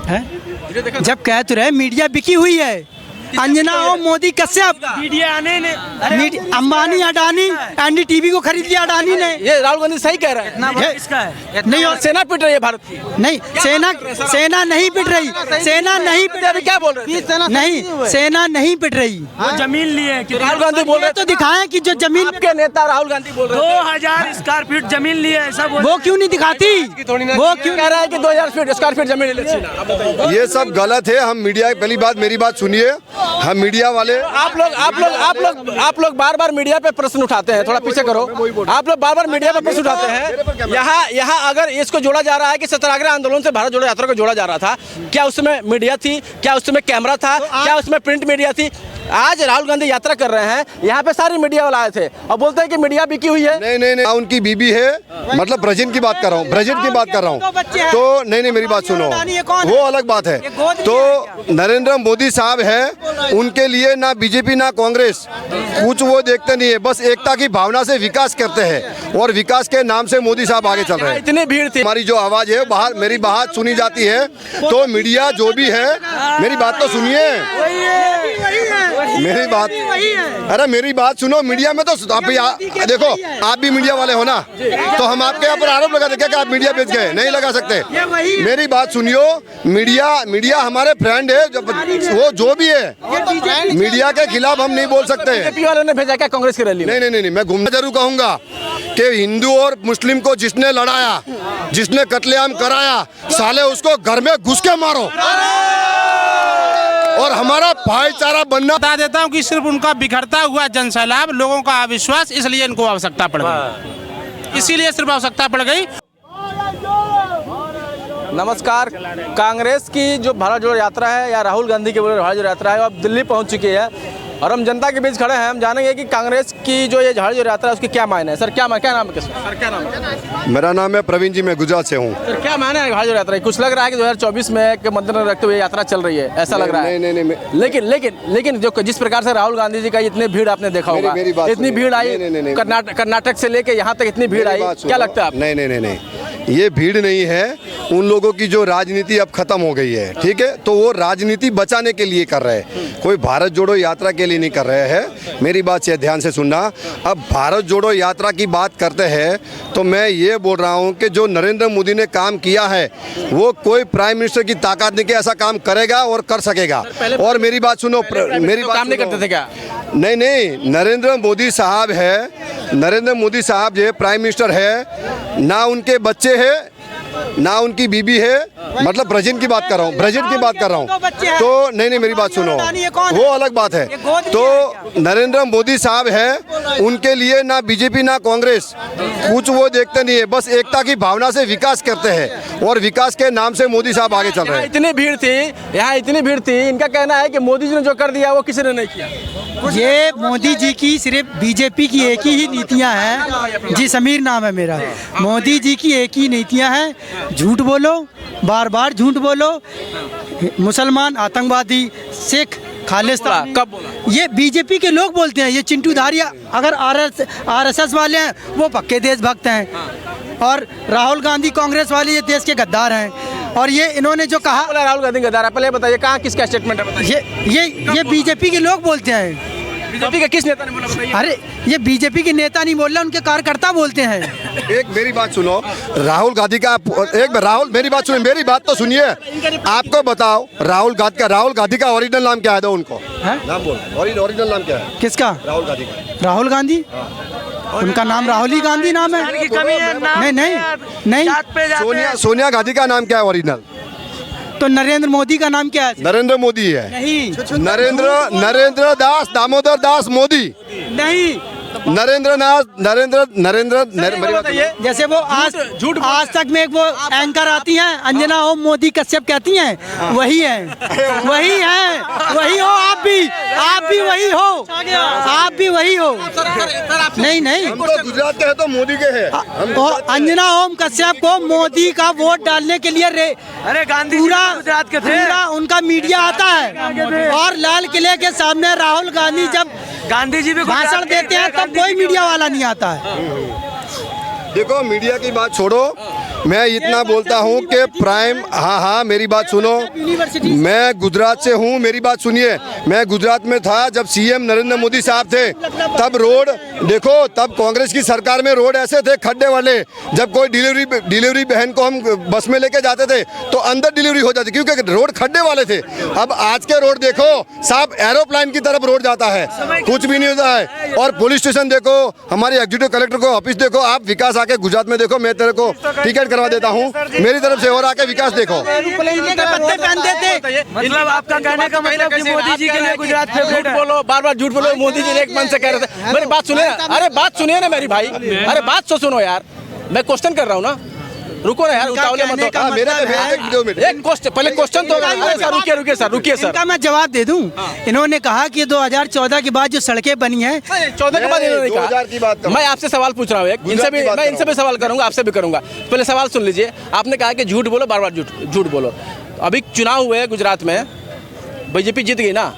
है? जब कह तो रहे मीडिया बिकी हुई है, अंजना और मोदी कश्यप, मीडिया आने ने अंबानी अडानी एनडीटीवी को खरीद लिया अडानी ने। ये राहुल गांधी सही कह रहे हैं। इसका है नहीं, और सेना पिट रही है भारत की। नहीं, सेना नहीं पिट रही, सेना नहीं पिट रही। क्या बोल रहे हैं? नहीं, सेना नहीं पिट रही। वो जमीन लिए कि राहुल गांधी बोल रहे तो दिखाएं कि जो जमीन के नेता राहुल गांधी बोल रहे हैं 2000 स्क्वायर फीट जमीन लिए, ऐसा बोल। वो क्यों नहीं दिखाती? वो क्यों कह रहा है कि 2000 स्क्वायर फीट जमीन ले ली। ये सब गलत है। हम मीडिया, पहली बात मेरी बात सुनिए, हम मीडिया वाले आप लोग बार मीडिया पे प्रश्न उठाते हैं। थोड़ा पीछे करो। आप लोग बार मीडिया पे प्रश्न उठाते हैं। यहाँ अगर इसको जोड़ा जा रहा है कि सत्याग्रह आंदोलन से भारत जोड़ो यात्रा को जोड़ा जा रहा था, क्या उसमें मीडिया थी? क्या उसमें कैमरा था? क्या उसमें प्रिंट मीडिया थी? आज राहुल गांधी यात्रा कर रहे हैं, यहाँ पे सारी मीडिया वाले आए थे और बोलते हैं कि मीडिया बिकी हुई है। नहीं, उनकी बीबी है, मतलब प्रेजेंट की बात कर रहा हूँ, प्रेजेंट की बात कर रहा हूँ। तो नहीं, मेरी बात सुनो, वो अलग बात है। तो नरेंद्र मोदी साहब है, उनके लिए ना बीजेपी ना कांग्रेस कुछ वो देखते नहीं है, बस एकता की भावना से विकास करते हैं और विकास के नाम से मोदी साहब आगे चल रहे हैं। इतनी भीड़ थी, हमारी जो आवाज है बाहर, मेरी बात सुनी जाती है। तो मीडिया जो भी है, मेरी बात तो सुनिए, मेरी बात, अरे मेरी बात सुनो। मीडिया में तो आप देखो, आप भी मीडिया वाले हो ना, तो हम आपके यहाँ पर आरोप लगा देंगे कि आप मीडिया बेच गए, नहीं लगा सकते। मेरी बात सुनियो, मीडिया हमारे फ्रेंड है, वो जो भी है, मीडिया के खिलाफ हम नहीं बोल सकते। बीजेपी वालों ने भेजा क्या कांग्रेस की रैली में? नहीं, मैं घूमना जरूर कहूंगा कि हिंदू और मुस्लिम को जिसने लड़ाया, जिसने कत्लेआम कराया, साले उसको घर में घुस के मारो और हमारा भाईचारा बनना। बता देता हूँ कि सिर्फ उनका बिखरता हुआ जनसैलाब, लोगों का अविश्वास, इसलिए इनको आवश्यकता पड़ गई, इसीलिए सिर्फ आवश्यकता पड़ गई। नमस्कार। कांग्रेस की जो भारत जोड़ो यात्रा है या राहुल गांधी की भारत जोड़ो यात्रा है, वो अब दिल्ली पहुंच चुकी है और हम जनता के बीच खड़े हैं। हम जानेंगे कि कांग्रेस की जो ये भारत जोड़ो यात्रा है उसकी क्या मायने है। सर क्या नाम है? सर क्या नाम है? मेरा नाम है प्रवीण जी, मैं गुजरात से हूँ। सर क्या मायने है भारत जोड़ो यात्रा? कुछ लग रहा है कि 2024 में के मद्देनजर रखते हुए यात्रा चल रही है, ऐसा लग रहा है। नहीं, लेकिन जो जिस प्रकार से राहुल गांधी जी का इतनी भीड़ आपने देखा होगा, इतनी भीड़ आई कर्नाटक से लेके यहाँ तक इतनी भीड़ आई, क्या लगता है? नहीं, ये भीड़ नहीं है। उन लोगों की जो राजनीति अब खत्म हो गई है, ठीक है, तो वो राजनीति बचाने के लिए कर रहे हैं, कोई भारत जोड़ो यात्रा के लिए नहीं कर रहे हैं। मेरी बात से ध्यान से सुनना। अब भारत जोड़ो यात्रा की बात करते हैं तो मैं ये बोल रहा हूँ कि जो नरेंद्र मोदी ने काम किया है, वो कोई प्राइम मिनिस्टर की ताकत नहीं कि ऐसा काम करेगा और कर सकेगा। और मेरी बात सुनो, मेरी बात काम नहीं करते थे क्या? नहीं, नरेंद्र मोदी साहब है, नरेंद्र मोदी साहब जो प्राइम मिनिस्टर है, ना उनके बच्चे है ना उनकी बीबी है, मतलब प्रेजेंट की बात कर रहा हूँ, प्रेजेंट की बात कर रहा हूँ। तो नहीं, मेरी बात सुनो, वो अलग बात है। तो नरेंद्र मोदी साहब है, उनके लिए ना बीजेपी ना कांग्रेस कुछ वो देखते नहीं है, बस एकता की भावना से विकास करते हैं और विकास के नाम से मोदी साहब आगे चल रहे हैं। इतनी भीड़ थी, इनका कहना है कि मोदी जी ने जो कर दिया वो किसी ने नहीं किया। ये मोदी जी की सिर्फ बीजेपी की एक ही नीतियां हैं। जी समीर नाम है मेरा। मोदी जी की एक ही नीतियां हैं, झूठ बोलो, बार बार झूठ बोलो, मुसलमान आतंकवादी, सिख खालिस्तान। कब बोला? ये बीजेपी के लोग बोलते हैं। ये चिंटू धारिया अगर आरएसएस वाले हैं, वो पक्के देशभक्त हैं, और राहुल गांधी कांग्रेस वाले ये देश के गद्दार हैं। और ये इन्होंने जो कहा, राहुल गांधी गद्दार है, पहले बताइए कहाँ किसका स्टेटमेंट है? ये बीजेपी के लोग बोलते हैं। बीजेपी के किस नेता ने बोला बताइए? अरे ये बीजेपी के नेता नहीं बोल रहे, उनके कार्यकर्ता बोलते हैं। एक मेरी बात सुनो, राहुल गांधी का राहुल, मेरी बात सुनिए, मेरी बात तो सुनिए। आपको बताओ राहुल गांधी का ओरिजिनल नाम क्या है? दो उनको नाम बोल, ओरिजिनल नाम क्या है? किसका? राहुल गांधी का। राहुल गांधी, उनका नाम राहुल ही गांधी नाम है। नहीं, सोनिया गांधी का नाम क्या है ओरिजिनल? तो नरेंद्र मोदी का नाम क्या है? नरेंद्र मोदी है। नहीं, नरेंद्र दास दामोदर दास मोदी नहीं, नरेंद्र जैसे वो आज तक में वो एंकर आती हैं, अंजना ओम मोदी कश्यप कहती हैं, वही है, वही हो। आप भी वही हो, आप भी वही हो। नहीं, हम तो गुजरात के हैं तो मोदी के हैं। अंजना ओम कश्यप को मोदी का वोट डालने के लिए अरे गांधी गुजरात के थे, पूरा उनका मीडिया आता है, और लाल किले के सामने राहुल गांधी जब गांधी जी भी भाषण देते हैं तब कोई मीडिया वाला नहीं आता है। देखो मीडिया की बात छोड़ो, मैं इतना बोलता हूँ कि प्राइम, हाँ मेरी बात सुनो, मैं गुजरात से हूँ, मेरी बात सुनिए। मैं गुजरात में था जब सीएम नरेंद्र मोदी साहब थे, तब रोड देखो, तब कांग्रेस की सरकार में रोड ऐसे थे खड्डे वाले। जब कोई डिलीवरी बहन को हम बस में लेके जाते थे तो अंदर डिलीवरी हो जाती, क्योंकि रोड खड्डे वाले थे। अब आज के रोड देखो, साफ एरोप्लेन की तरफ रोड जाता है, कुछ भी नहीं होता है। और पुलिस स्टेशन देखो, हमारे एग्जीक्यूटिव कलेक्टर को ऑफिस देखो। आप विकास आके गुजरात में देखो, मैं तेरे को टिकट करवा देता हूँ मेरी तरफ से, और आके विकास देखो। मतलब आपका कहने का मतलब कि मोदी जी के लिए गुजरात फेवरेट है। बोलो, बार बार झूठ बोलो। मोदी जी ने एक मन से कह रहे थे। मेरी बात सुनिए, अरे बात सुनिए ना मेरी भाई, अरे बात तो सुनो यार, मैं क्वेश्चन कर रहा हूँ ना, रुको ना यार, उतावले मत हो। एक क्वेश्चन, पहले क्वेश्चन तो रुकिए सर। इनका मैं जवाब दे दूं। इन्होंने कहा कि 2014 के बाद जो सड़कें बनी हैं, 14 के बाद इन्होंने कहा। मैं आपसे सवाल पूछ रहा हूँ एक, मैं इनसे भी सवाल करूंगा, आपसे भी करूंगा। पहले सवाल सुन लीजिए। आपने कहा कि झूठ बोलो, बार बार झूठ बोलो। अभी चुनाव हुए गुजरात में, बीजेपी जीत गई ना,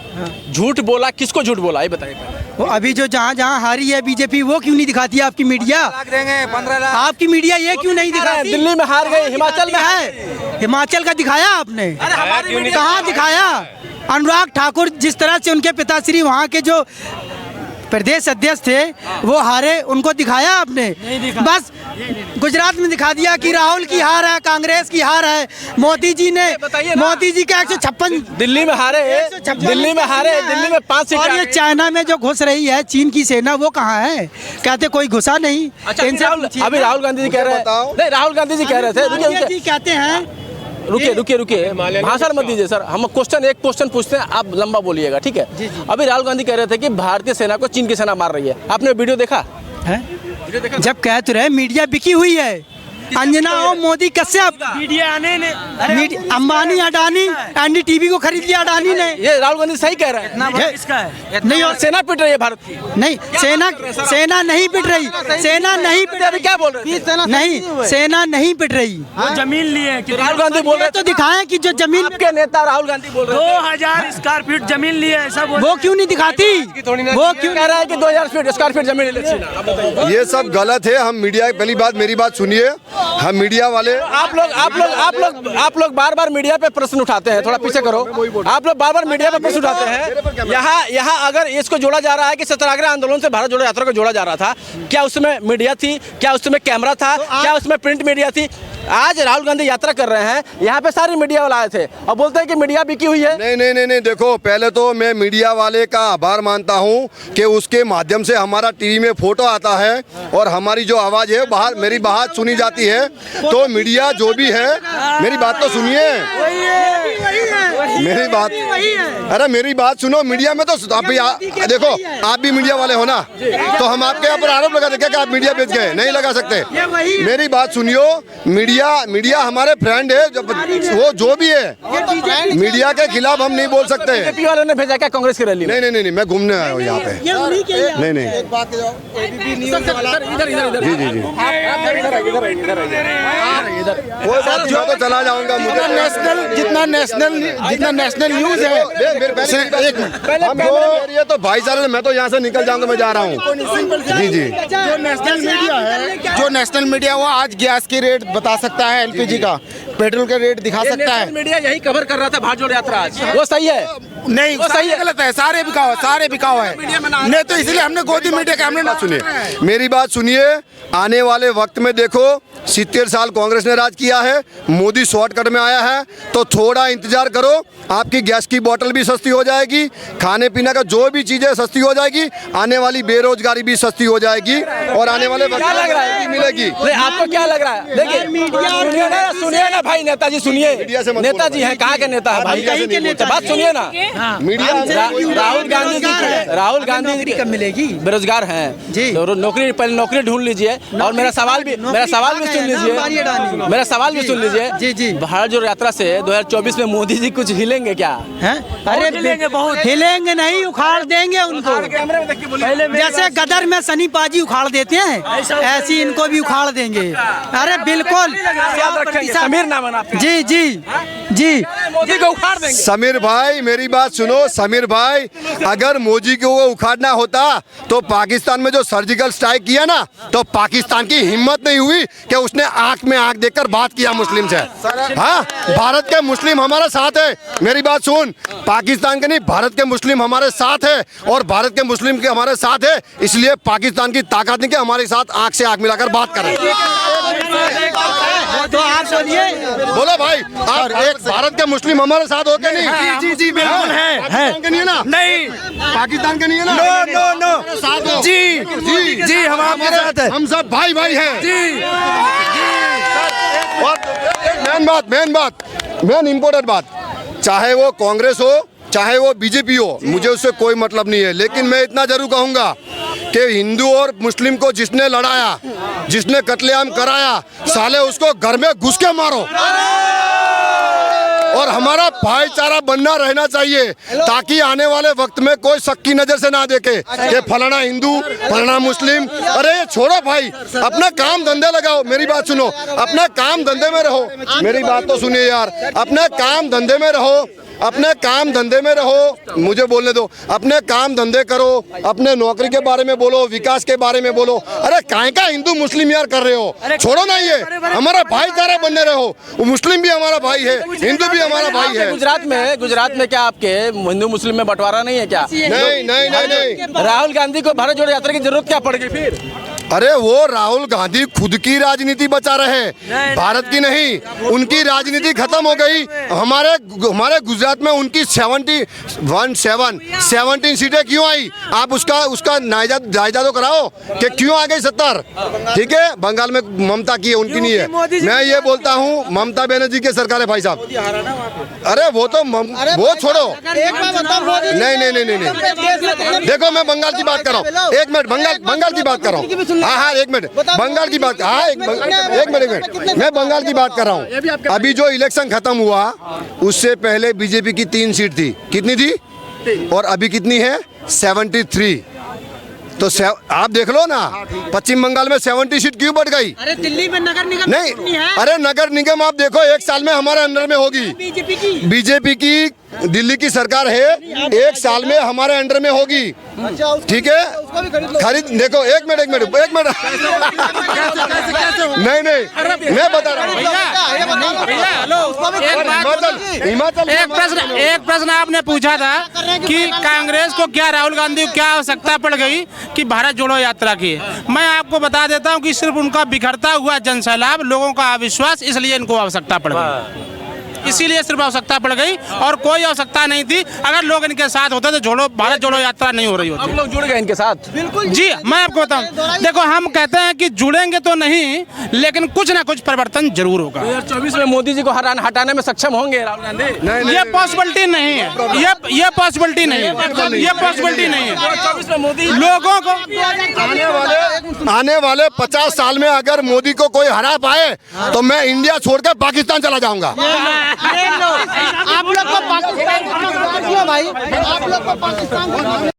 झूठ बोला, किसको झूठ बोला ये बताइए। वो अभी जो जहाँ हारी है बीजेपी, वो क्यों नहीं दिखाती है आपकी मीडिया? 15 लाख आपकी मीडिया ये क्यों नहीं दिखाती? दिल्ली में हार गए, हिमाचल में है, हिमाचल का दिखाया आपने? कहाँ दिखाया? अनुराग ठाकुर जिस तरह से उनके पिताश्री वहाँ के जो प्रदेश अध्यक्ष थे वो हारे, उनको दिखाया आपने? बस गुजरात में दिखा दिया कि राहुल की हार है, कांग्रेस की हार है। मोदी जी का 156, दिल्ली में हारे, दिल्ली में 5 सीट। और ये चाइना में जो घुस रही है चीन की सेना, वो कहाँ है? कहते कोई घुसा नहीं। अभी राहुल गांधी जी कह रहे हैं, नहीं राहुल गांधी जी कह रहे थे, कहते हैं रुकिए भाषण मत दीजिए सर। हम एक क्वेश्चन पूछते हैं, आप लंबा बोलिएगा, ठीक है? अभी राहुल गांधी कह रहे थे कि भारतीय सेना को चीन की सेना मार रही है। आपने वीडियो देखा है? जब कह तो रहे मीडिया बिकी हुई है, अंजना और मोदी कश्यप, मीडिया आने ने अंबानी अडानी एनडीटीवी को खरीद लिया अडानी ने। ये राहुल गांधी सही कह रहे हैं। इसका है नहीं, और सेना पिट रही है भारत की। नहीं, सेना नहीं पिट रही, सेना नहीं पिट रही। क्या बोल रहे थे? नहीं, सेना नहीं पिट रही। वो जमीन लिए कि राहुल गांधी बोल रहे तो दिखाएं कि जो जमीन के नेता राहुल गांधी बोल रहे थे 2000 स्क्वायर फीट जमीन लिए, ऐसा बोल। वो क्यों नहीं दिखाती? वो क्यों कह रहा है कि 2000 स्क्वायर फीट जमीन ले? ये सब गलत है। हम मीडिया, पहली बात मेरी बात सुनिए, हम मीडिया वाले, आप लोग बार बार मीडिया पे प्रश्न उठाते हैं, थोड़ा पीछे करो। आप लोग बार बार मीडिया पे प्रश्न उठाते हैं। यहाँ अगर इसको जोड़ा जा रहा है कि सत्याग्रह आंदोलन से भारत जोड़ो यात्रा को जोड़ा जा रहा था, क्या उसमें मीडिया थी? क्या उसमें कैमरा था? क्या उसमें प्रिंट मीडिया थी? आज राहुल गांधी यात्रा कर रहे हैं, यहाँ पे सारी मीडिया वाले आए थे और बोलते हैं कि मीडिया बिकी हुई है। नहीं, देखो, पहले तो मैं मीडिया वाले का आभार मानता हूँ कि उसके माध्यम से हमारा टीवी में फोटो आता है और हमारी जो आवाज़ है बाहर, मेरी बात सुनी जाती है। तो मीडिया जो भी है, मेरी बात तो सुनिए, मेरी बात, अरे मेरी बात सुनो। मीडिया में तो आप देखो, आप भी मीडिया वाले हो ना, तो हम आपके यहाँ पर आरोप लगा देंगे कि आप मीडिया बेच गए, नहीं लगा सकते। मेरी बात सुनियो, मीडिया हमारे फ्रेंड है, जब वो जो भी है, मीडिया के खिलाफ हम नहीं बोल सकते। बीजेपी वालों ने भेजा क्या कांग्रेस की रैली में? नहीं, मैं घूमने आया हूँ यहाँ पे। नहीं, मैं तो चला जाऊंगा। मुझे जितना नेशनल न्यूज है, एक मिनट, ये तो भाई साहब, मैं तो यहाँ से निकल जाऊंगा, मैं जा रहा हूँ। जी, जो नेशनल मीडिया है, जो नेशनल मीडिया वो आज गैस की रेट बता सकता है, एलपीजी का, पेट्रोल का रेट दिखा सकता है। मीडिया यही कवर कर रहा था भारत जोड़ो यात्रा आज, वो सही है? नहीं, वो सही है, गलत है, सारे बिकाऊ है। नहीं तो इसलिए हमने गोदी मीडिया का हमने ना सुनिए, मेरी बात सुनिए। आने वाले वक्त में देखो, 70 साल कांग्रेस ने राज किया है, मोदी शॉर्टकट में आया है, तो थोड़ा इंतजार करो, आपकी गैस की बोतल भी सस्ती हो जाएगी, खाने पीने का जो भी चीजें सस्ती हो जाएगी, आने वाली बेरोजगारी भी सस्ती हो जाएगी, और आने वाले वक्त में मिलेगी। आपको क्या लग रहा है? देखिए, सुनिए ना भाई, नेताजी सुनिए, नेताजी हैं, कहाँ के नेता है भाई? बात सुनिए ना, मीडिया। राहुल गांधी कब मिलेगी? बेरोजगार हैं जी, तो पहले नौकरी ढूंढ लीजिए। और मेरा सवाल भी सुन लीजिए जी। भारत जोड़ो यात्रा से 2024 में मोदी जी कुछ हिलेंगे क्या? अरे हिलेंगे नहीं, उखाड़ देंगे उनको। जैसे गदर में सनी पाजी उखाड़ देते हैं, ऐसी इनको भी उखाड़ देंगे। अरे बिल्कुल, समीर नाम मन आपका? जी जी जी। मोदी को उखाड़ देंगे। समीर भाई मेरी बात सुनो, समीर भाई अगर मोदी को वो उखाड़ना होता तो पाकिस्तान में जो सर्जिकल स्ट्राइक किया ना, तो पाकिस्तान की हिम्मत नहीं हुई कि उसने आंख में आंख देखकर बात किया मुस्लिम से। हाँ, भारत के मुस्लिम हमारे साथ है, मेरी बात सुन, पाकिस्तान के नहीं, भारत के मुस्लिम हमारे साथ है और भारत के मुस्लिम के हमारे साथ है, इसलिए पाकिस्तान की ताकत नहीं कि हमारे साथ आंख से आंख मिलाकर बात करें। तो आप बोलिए, बोलो भाई, आप एक भारत के मुस्लिम हमारे साथ हो के नहीं? जी जी बिल्कुल है पाकिस्तान के नहीं है ना? नहीं पाकिस्तान के नहीं है ना? नो नो नो साथ हो। जी जी जी हम आपके साथ है हम सब भाई भाई हैं। जी। और मेन इम्पोर्टेंट बात, चाहे वो कांग्रेस हो चाहे वो बीजेपी हो, मुझे उससे कोई मतलब नहीं है, लेकिन मैं इतना जरूर कहूंगा कि हिंदू और मुस्लिम को जिसने लड़ाया, जिसने कत्लेआम कराया, साले उसको घर में घुस के मारो। और हमारा भाईचारा बनना रहना चाहिए ताकि आने वाले वक्त में कोई शक की नजर से ना देखे कि फलाना हिंदू फलाना मुस्लिम। अरे ये छोड़ो भाई, अपना काम धंधे लगाओ। मेरी बात सुनो, अपने काम धंधे में रहो। मेरी बात तो सुनिए यार, अपने काम धंधे में रहो, अपने काम धंधे में रहो, मुझे बोलने दो। अपने काम धंधे करो, अपने नौकरी के बारे में बोलो, विकास के बारे में बोलो। अरे काहे का हिंदू मुस्लिम यार कर रहे हो? छोड़ो ना, ये हमारा भाईचारा बनने रहो। मुस्लिम भी हमारा भाई है, हिंदू भी हमारा भाई है। गुजरात में क्या आपके हिंदू मुस्लिम में बंटवारा नहीं है क्या? नहीं नहीं नहीं नहीं। राहुल गांधी को भारत जोड़ो यात्रा की जरूरत क्या पड़ गई फिर? अरे वो राहुल गांधी खुद की राजनीति बचा रहे, भारत की नहीं। उनकी राजनीति खत्म हो गई। हमारे गुजरात में उनकी 17 सीटें क्यों आई? आप उसका जायजा तो कराओ कि क्यों आ गई 70? ठीक है, बंगाल में ममता की है, उनकी नहीं है। मैं ये बोलता हूँ ममता बनर्जी की सरकार है भाई साहब। अरे वो तो वो छोड़ो, नहीं नहीं नहीं नहीं। देखो मैं बंगाल की बात कर रहा हूँ, एक मिनट, बंगाल की बात कर रहा हूँ। हाँ एक मिनट, बंगाल की बात, हाँ एक मिनट, मैं बंगाल की बात कर रहा हूँ। अभी जो इलेक्शन खत्म हुआ उससे पहले बीजेपी की 3 सीट थी, कितनी थी? और अभी कितनी है? 73। तो आप देख लो ना, पश्चिम बंगाल में 70 सीट क्यों बढ़ गई? अरे दिल्ली में नगर निगम नहीं, अरे नगर निगम आप देखो 1 साल में हमारे अंडर में होगी। बीजेपी की दिल्ली की सरकार है, 1 साल में हमारे अंडर में होगी। ठीक है, खरीद देखो, एक मिनट नहीं नहीं, मैं बता रहा हूँ। एक प्रश्न आपने पूछा था कि कांग्रेस को क्या, राहुल गांधी को क्या आवश्यकता पड़ गई कि भारत जोड़ो यात्रा की? मैं आपको बता देता हूं कि सिर्फ उनका बिखरता हुआ जनसैलाब, लोगों का अविश्वास, इसलिए इनको आवश्यकता पड़ गई। इसीलिए सिर्फ आवश्यकता पड़ गई और कोई आवश्यकता नहीं थी। अगर लोग इनके साथ होते तो जोड़ो भारत जोड़ो यात्रा नहीं हो रही होती। हम लोग जुड़ गए इनके साथ। बिल्कुल जी, मैं आपको बताऊं, देखो हम कहते हैं कि जुड़ेंगे तो नहीं, लेकिन कुछ ना कुछ परिवर्तन जरूर होगा। 2024 में मोदी जी को हटाने में सक्षम होंगे राहुल गांधी? ये पॉसिबिलिटी नहीं है, ये पॉसिबिलिटी नहीं है, ये पॉसिबिलिटी नहीं है। 2024 में मोदी लोगों को आने वाले 50 साल में अगर मोदी को कोई हरा पाए तो मैं इंडिया छोड़कर पाकिस्तान चला जाऊंगा। आप लोग को पाकिस्तान भाई, आप लोग को पाकिस्तान